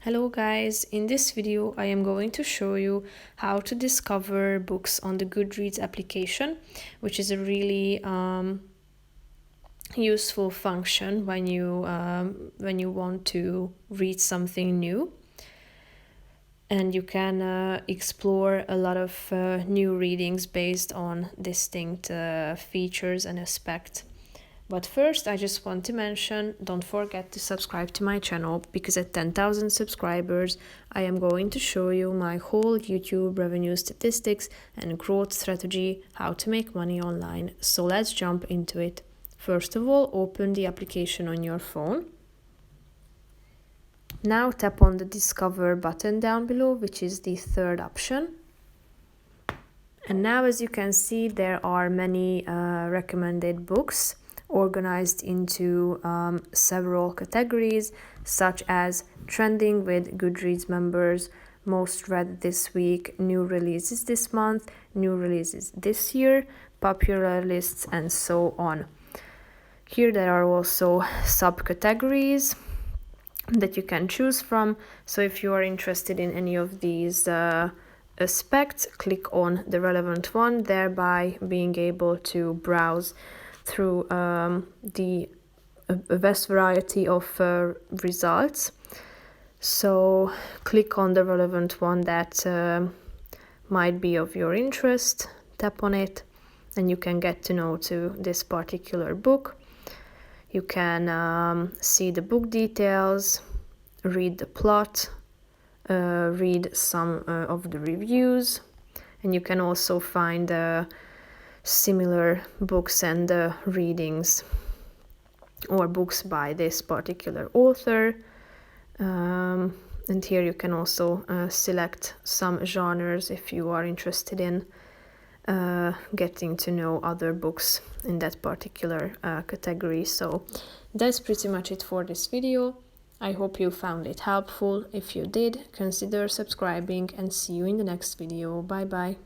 Hello guys, in this video I am going to show you how to discover books on the Goodreads application, which is a really useful function when you want to read something new, and you can explore a lot of new readings based on distinct features and aspects. But first, I just want to mention, don't forget to subscribe to my channel, because at 10,000 subscribers, I am going to show you my whole YouTube revenue statistics and growth strategy, how to make money online. So let's jump into it. First of all, open the application on your phone. Now tap on the Discover button down below, which is the third option. And now, as you can see, there are many recommended books organized into several categories, such as trending with Goodreads members, most read this week, new releases this month, new releases this year, popular lists, and so on. Here there are also subcategories that you can choose from. So if you are interested in any of these aspects, click on the relevant one, thereby being able to browse through the vast variety of results. So click on the relevant one that might be of your interest, tap on it, and you can get to know to this particular book. You can see the book details, read the plot, read some of the reviews, and you can also find similar books and readings or books by this particular author. And here you can also select some genres if you are interested in getting to know other books in that particular category. So that's pretty much it for this video. I hope you found it helpful. If you did, consider subscribing, and see you in the next video. Bye bye.